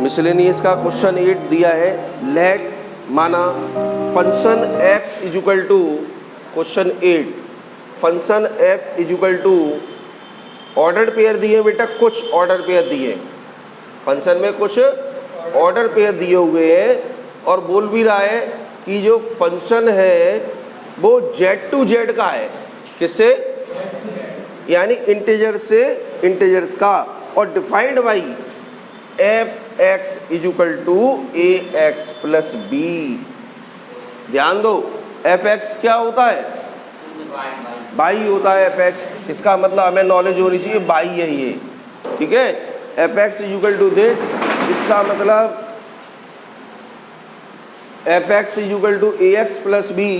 Miscellaneous का question 8 दिया है। लेट माना function f is equal to, question 8 function f is equal to order pair दिए बेटा, कुछ ऑर्डर पेयर दिए, फंक्शन में कुछ ऑर्डर पेयर दिए हुए हैं और बोल भी रहा है कि जो फंक्शन है वो z टू z का है। किससे? यानी इंटीजर से इंटीजर्स का, और defined by F X is equal to A X plus B. ध्यान दो, एफ एक्स क्या होता है? बाई होता है एफ एक्स। इसका मतलब हमें नॉलेज होनी चाहिए बाई है ये, ठीक है। F X is equal to this, इसका मतलब F X is equal to A X plus B,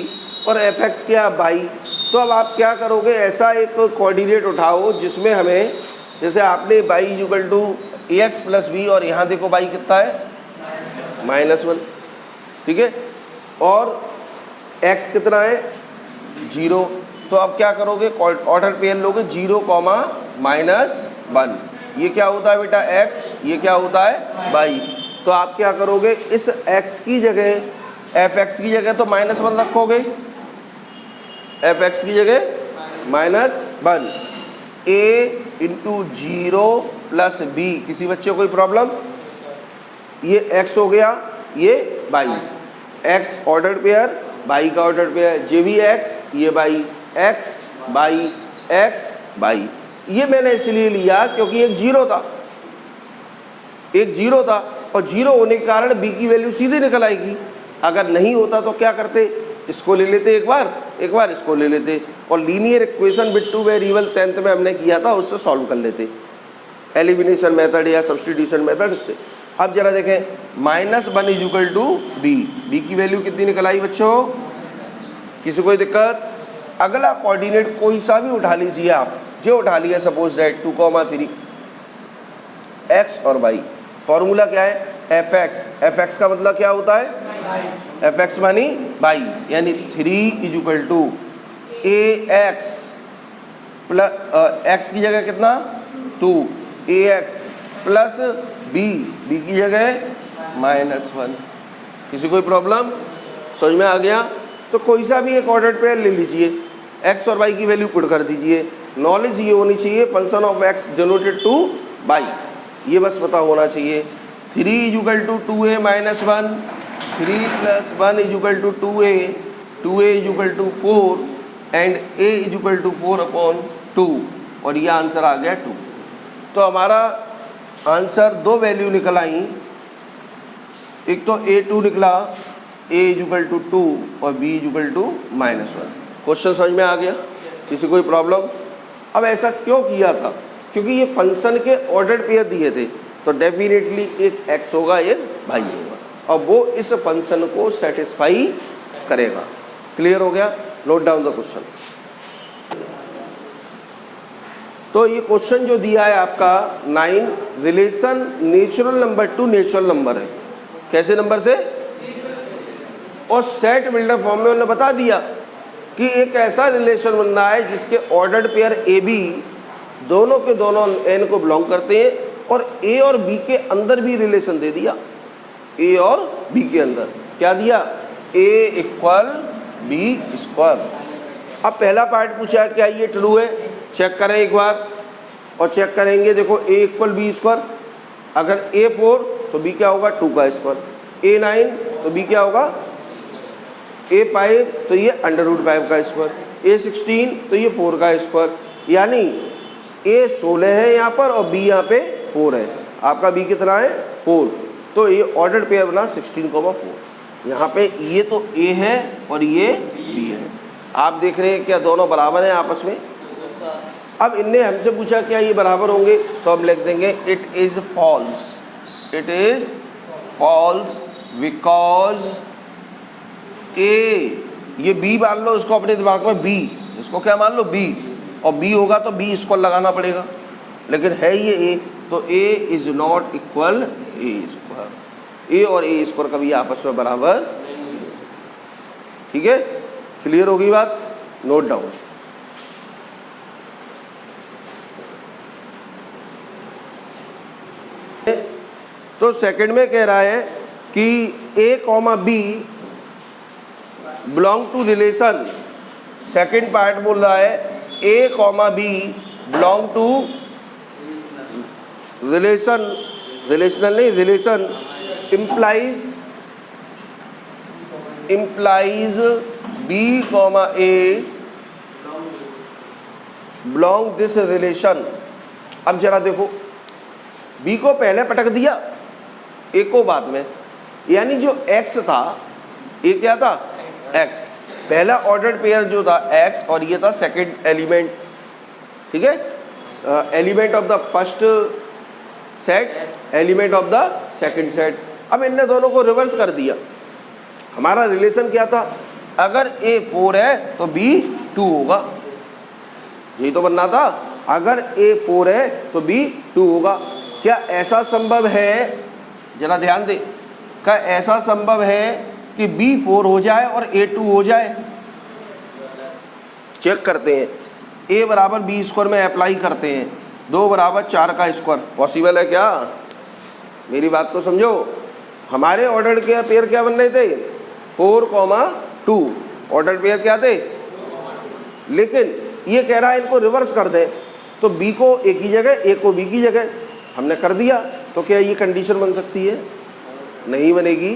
और एफ एक्स क्या? बाई। तो अब आप क्या करोगे, ऐसा एक कोऑर्डिनेट उठाओ जिसमें हमें, जैसे आपने Y is equal to A X plus B, और यहाँ देखो बाई कितना है? -1, ठीक है। और एक्स कितना है? 0। तो अब क्या करोगे, ऑर्डर पेयर लोगे 0, -1। ये क्या होता है बेटा? एक्स। ये क्या होता है? बाई। तो आप क्या करोगे, इस x की जगह, एफ एक्स की जगह तो -1 रखोगे, एफ एक्स की जगह -1, a इंटू 0 प्लस बी। किसी बच्चे को कोई प्रॉब्लम? ये x हो गया, ये by. x order pair, by का ऑर्डर पेयर, ये भी x, ये by, x by x by. ये मैंने इसलिए लिया क्योंकि एक 0 था, एक 0 था, और 0 होने के कारण b की वैल्यू सीधे निकल आएगी। अगर नहीं होता तो क्या करते, इसको ले लेते एक बार इसको ले लेते, और linear equation with two variable 10th में हमने किया था, उससे सॉल्व कर लेते, एलिमिनेशन मेथड या सब्स्टिट्यूशन मेथड से। अब जरा देखें, -1 इज इक्वल टू बी की वैल्यू कितनी निकल आई बच्चों? किसी कोई दिक्कत? अगला कोऑर्डिनेट कोई सा भी उठा लीजिए आप, जो उठा लिया, सपोज दैट 2, 3, एक्स और वाई। फॉर्मूला क्या है? F x. एफ एक्स का मतलब क्या होता है? एफ एक्स मानी बाई, यानी 3 is equal to A X plus, X की जगह कितना? 2, ए एक्स प्लस बी की जगह -1। किसी कोई प्रॉब्लम? समझ में आ गया? तो कोई सा भी एक ऑर्डर पेयर ले लीजिए, एक्स और वाई की वैल्यू पुट कर दीजिए। नॉलेज ये होनी चाहिए function of X denoted to Y, ये बस पता होना चाहिए। 3 is equal to 2a -1, 3 + 1 is equal to 2a, 2a is equal to 4, and a is equal to 4/2, और ये आंसर आ गया 2। तो हमारा आंसर 2 वैल्यू निकल आई, एक तो a2 निकला, a इज इक्वल टू 2 और b is equal to -1। Question समझ में आ गया? किसी कोई प्रॉब्लम? अब ऐसा क्यों किया था? क्योंकि ये फंक्शन के ऑर्डर पेयर दिए थे, तो डेफिनेटली एक x होगा, एक भाई होगा, और वो इस फंक्शन को सेटिस्फाई करेगा। क्लियर हो गया? Note down the question. तो ये क्वेश्चन जो दिया है आपका 9, relation natural number two natural number है। कैसे नंबर से? और सेट बिल्डर फॉर्म में उन्होंने बता दिया कि एक ऐसा रिलेशन बन रहा है जिसके ऑर्डर्ड पेयर ए बी दोनों के दोनों एन को बिलोंग करते हैं, और ए और बी के अंदर भी रिलेशन दे दिया। ए और बी के अंदर क्या दिया? ए इक्वल बी स्क्वायर। अब पहला पार्ट पूछा क्या ये ट्रू है? चेक करें एक बार, और चेक करेंगे, देखो ए इक्वल बी स्क्वायर, अगर ए 4 तो बी क्या होगा? 2 का स्क्वायर, ए 9 तो बी क्या होगा? ए 5 तो ये √5 का स्क्वायर, ए 16 तो ये 4 का स्क्वायर, यानी ए 16 है यहाँ पर और बी यहाँ पे 4 है। आपका बी कितना है? 4। तो ये ऑर्डर पेयर बना 16,4। यहाँ पे ये तो ए है और ये बी है। आप देख रहे हैं क्या दोनों बराबर हैं आपस में? अब इनने हमसे पूछा क्या ये बराबर होंगे, तो हम लिख देंगे it is false. It is false because A, ये बी मान लो इसको अपने दिमाग में, बी इसको क्या मान लो? बी, और बी होगा तो बी इसको लगाना पड़ेगा, लेकिन है ये ए, तो A is not equal A square. A और ए स्क्वायर कभी आपस में बराबर नहीं। ठीक है? क्लियर हो गई बात? Note down. तो सेकंड में कह रहा है कि A comma B belong to relation, second part बोल रहा है A comma B belong to relation, relational नहीं relation, implies B comma A belong this relation. अब जरा देखो, B को पहले पटक दिया, A को बाद में, यानी जो X था, ये क्या था X, पहला ऑर्डर्ड पेयर जो था X और ये था सेकंड एलिमेंट, ठीक है, element of the first set, element of the second set. अब इनने दोनों को रिवर्स कर दिया। हमारा रिलेशन क्या था, अगर A 4 है तो B 2 होगा, यही तो बनना था, अगर A 4 है तो B 2 होगा। क्या ऐसा संभव है, जरा ध्यान दे, क्या ऐसा संभव है कि B 4 हो जाए और A 2 हो जाए? चेक करते हैं, A बराबर B स्क्वायर में अप्लाई करते हैं, 2 बराबर 4 का स्क्वायर, पॉसिबल है क्या? मेरी बात को समझो, हमारे ऑर्डर के पेयर क्या बन रहे थे 4,2, ऑर्डर पेयर क्या थे, लेकिन ये कह रहा है इनको रिवर्स कर दे, तो B को A की जगह, A को B की जगह, हमने कर दिया। तो क्या ये कंडीशन बन सकती है? नहीं बनेगी।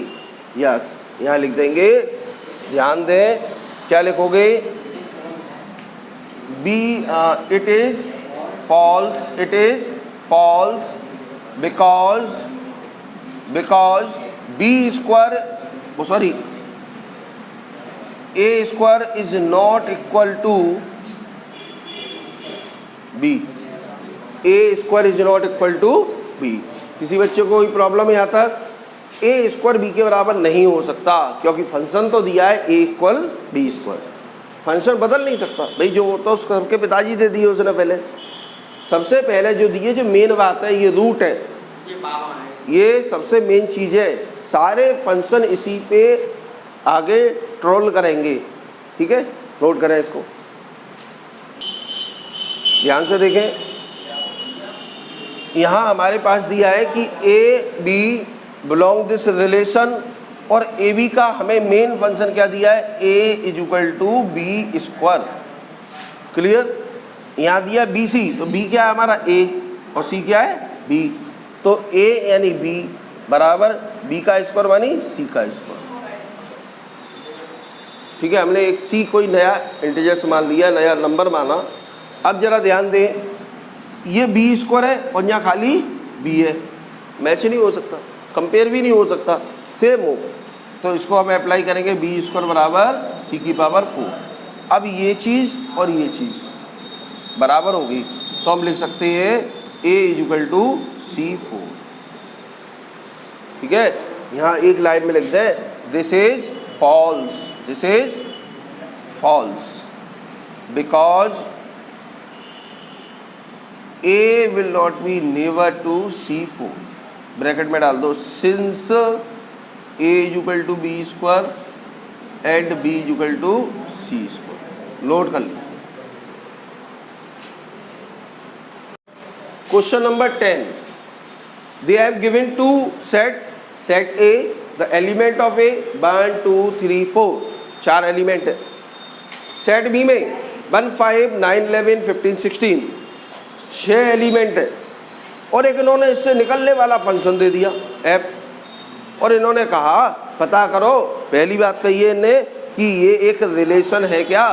यस, यहाँ लिख देंगे, ध्यान दें, क्या लिखोगे, B it is false because B square, oh sorry, A square is not equal to B, A square is not equal to B। किसी बच्चे को कोई प्रॉब्लम है यहाँ तक? A स्क्वायर B के बराबर नहीं हो सकता, क्योंकि फंक्शन तो दिया है A equal B square, function बदल नहीं सकता भाई, जो होता है उसको सबके पिताजी दे दिए उसने पहले, सबसे पहले जो दिए, जो मेन बात है, ये रूट है, ये सबसे मेन चीज़ है, सारे फंक्शन इसी पे आगे ट्रोल करेंगे, ठीक है, नोट करें इसको, ध्यान से देखें। यहाँ हमारे पास दिया है कि A B belong this relation, और ए बी का हमें मेन फंक्शन क्या दिया है, A is equal to B square, clear. यहाँ दिया बी सी, तो बी क्या है हमारा A और सी क्या है B, तो A यानी B बराबर B का स्क्वायर मानी C का स्क्वायर, ठीक है। हमने एक C कोई नया इंटीजर मान लिया, नया नंबर माना। अब जरा ध्यान दें, ये B स्क्वायर है और यहाँ खाली B है, मैच नहीं हो सकता, कंपेयर भी नहीं हो सकता, सेम हो, तो इसको हम अप्लाई करेंगे, B स्क्वायर बराबर C की पावर 4। अब ये चीज़ और ये चीज़ बराबर होगी, तो हम लिख सकते हैं A is equal to C4, ठीक है। यहाँ एक लाइन में लिख दें, this is false, this is false because A will not be never to C4, bracket में डाल दो, since A is equal to B square and B is equal to C square, note कर लीजिए। Question number 10, they have given two set A, the element of A 1 2 3 4, 4 element है। Set B में 1 5 9 11 15 16, 6 element है, और एक इन्होंने इससे निकलने वाला फंक्शन दे दिया f, और इन्होंने कहा पता करो, पहली बात कही है इन्हें कि ये एक रिलेशन है क्या,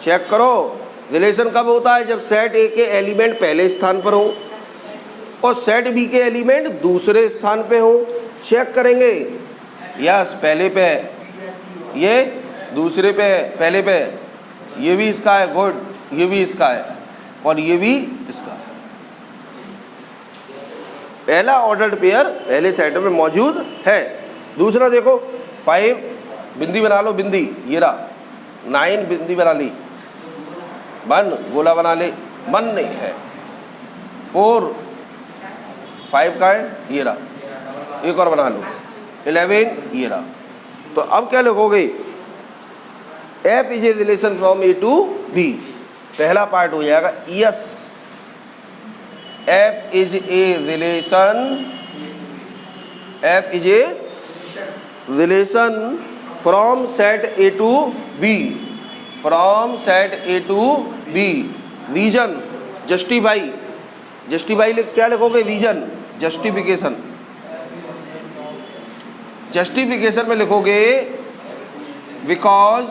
चेक करो। रिलेशन कब होता है, जब सेट ए के एलिमेंट पहले स्थान पर हो और सेट बी के एलिमेंट दूसरे स्थान पे हो। चेक करेंगे, यस पहले पे है, ये दूसरे पे है, पहले पे है, ये भी इसका है, गुड, ये भी इसका है और ये भी इसका है। पहला ऑर्डर्ड पेयर पहले सेट में मौजूद है। दूसरा देखो, 5 बिंदी बना लो, बिंदी ये रहा, 9 बिंदी बना ली, 1 गोला बना ले, 1 नहीं है, 4 5 का है, ये रहा, एक और बना लो, 11 ये रहा। तो अब क्या लिखोगे, F is a relation from A to B, पहला पार्ट हो जाएगा yes, F is a relation F is a relation from set A to B, from set A to B. Reason justify, justify क्या लिखोगे? Reason justification, justification में लिखोगे because,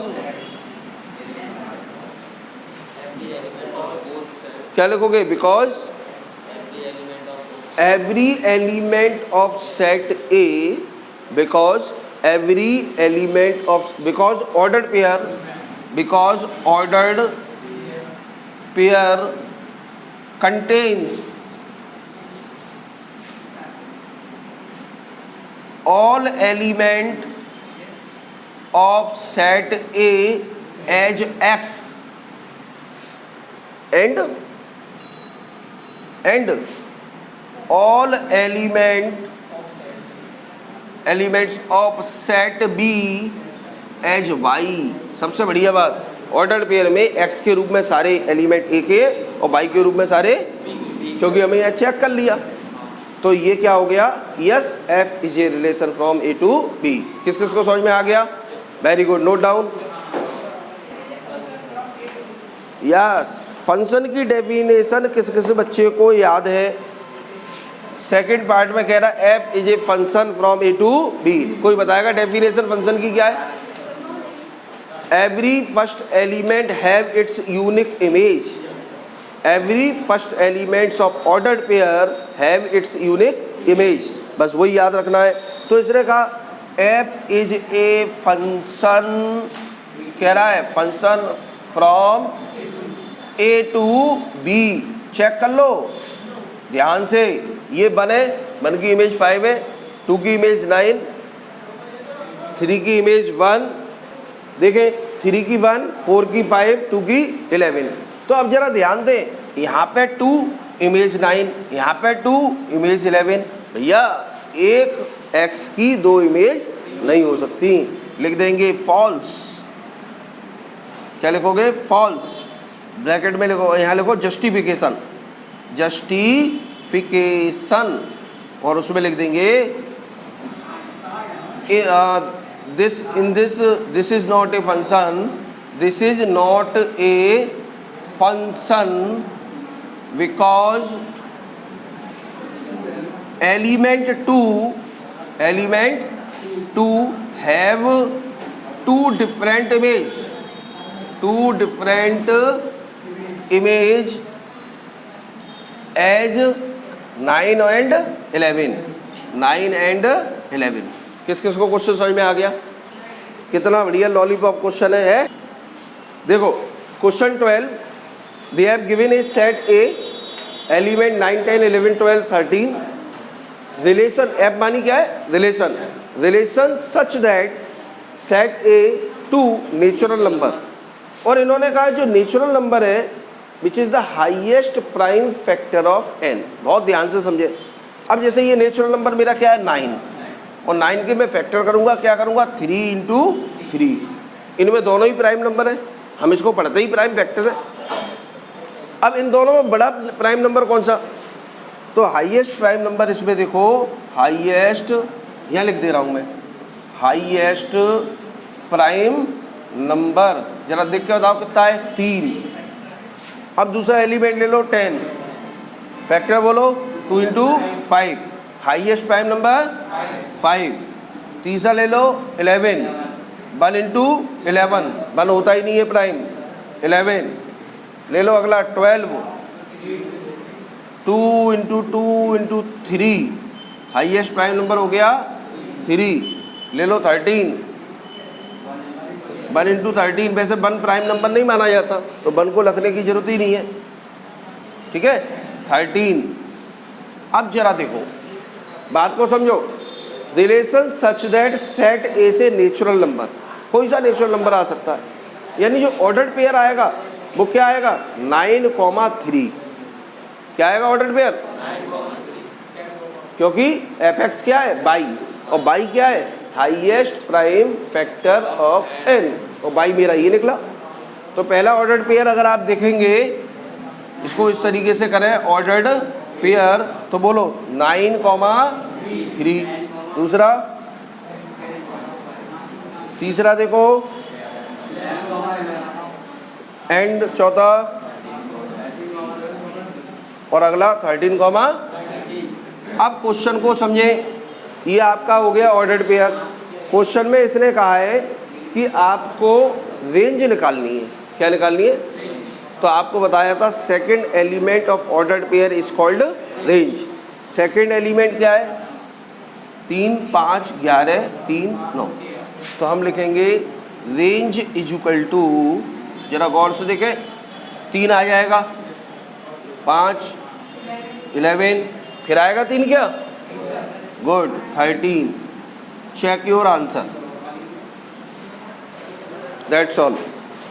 क्या लिखोगे? Because every element of set A, because every element of, because ordered pair, because ordered pair contains all element of set A as X and all elements of set B as Y। सबसे बढ़िया बात, order pair में X के रूप में सारे element A के और Y के रूप में सारे, क्योंकि हमें यह चेक कर लिया। तो ये क्या हो गया? Yes, F is a relation from A to B. किस किस को समझ में आ गया? Very good, note down. Yes, function की डेफिनेशन किस किस बच्चे को याद है? सेकंड पार्ट में कह रहा है F is a function from A to B. कोई बताएगा डेफिनेशन फंक्शन की क्या है? Every first element have its unique image, every first elements of ordered pair have its unique image। बस वही याद रखना है। तो इसने कहा f is a function, कह रहा है function from a to b। Check कर लो ध्यान से, ये बने, वन की इमेज 5 है, 2 की इमेज 9, 3 की इमेज 1, देखें 3 की 1, 4 की 5, 2 की 11। तो अब जरा ध्यान दें, यहाँ पे 2 इमेज 9, यहाँ पे 2 इमेज 11। भैया एक x की 2 इमेज नहीं हो सकती, लिख देंगे फॉल्स। क्या लिखोगे? फॉल्स। ब्रैकेट में लिखो, यहाँ लिखो जस्टिफिकेशन, जस्टिफिकेशन, और उसमें लिख देंगे this is not a function, this is not a function because element 2 have two different image as 9 and 11, 9 and 11। किस किस को क्वेश्चन समझ में आ गया? कितना बढ़िया लॉलीपॉप क्वेश्चन है। देखो question 12, they have given a set A, element 9, 10, 11, 12, 13, relation F मानी क्या है? relation such that set A to natural number। और इन्होंने कहा जो नेचुरल नंबर है which is the highest prime factor of n। बहुत ध्यान से समझे। अब जैसे ये नेचुरल नंबर मेरा क्या है? 9, और 9 के मैं फैक्टर करूँगा, क्या करूँगा? 3 into 3। इनमें दोनों ही प्राइम नंबर है, हम इसको पढ़ते ही प्राइम फैक्टर है। अब इन दोनों में बड़ा प्राइम नंबर कौन सा? तो हाईएस्ट प्राइम नंबर इसमें देखो, हाईएस्ट, यहाँ लिख दे रहा हूँ मैं, हाईएस्ट प्राइम नंबर जरा देख के बताओ कितना है? 3। अब दूसरा एलिमेंट ले लो 10, फैक्टर बोलो 2 into 5, हाईएस्ट प्राइम नंबर 5। तीसरा ले लो 11, 1 into 11, 1 होता ही नहीं है प्राइम, 11। ले लो अगला 12, 2 into 2 into 3, highest prime number हो गया 3। ले लो 13, 1 into 13, वैसे 1 प्राइम नंबर नहीं माना जाता तो 1 को लिखने की जरूरत ही नहीं है, ठीक है? 13। अब जरा देखो बात को समझो, रिलेशन सच दैट सेट ए से नेचुरल नंबर, कोई सा नेचुरल नंबर आ सकता है, यानी जो ऑर्डर्ड पेयर आएगा वो क्या आएगा? 9,3। क्या आएगा ऑर्डर्ड पेयर? 9,3, क्योंकि fx क्या है? बाई, और बाई क्या है? Highest prime factor of n, और बाई मेरा ये निकला। तो पहला ऑर्डर्ड पेयर अगर आप देखेंगे, इसको इस तरीके से करें ऑर्डर्ड पेयर, तो बोलो 9,3। दूसरा, तीसरा देखो एंड, चौथा और अगला 13, अब क्वेश्चन को समझे। ये आपका हो गया ऑर्डर्ड पेयर। क्वेश्चन में इसने कहा है कि आपको रेंज निकालनी है। क्या निकालनी है? तो आपको बताया था second element of ordered pair is called range. Second element क्या है? 3, 5, 11, 3, 9। तो हम लिखेंगे रेंज इज इक्वल टू, जरा गौर से देखें, 3 आ जाएगा, 5, 11, फिर आएगा 3 क्या? Good, 13। Check your answer, that's all.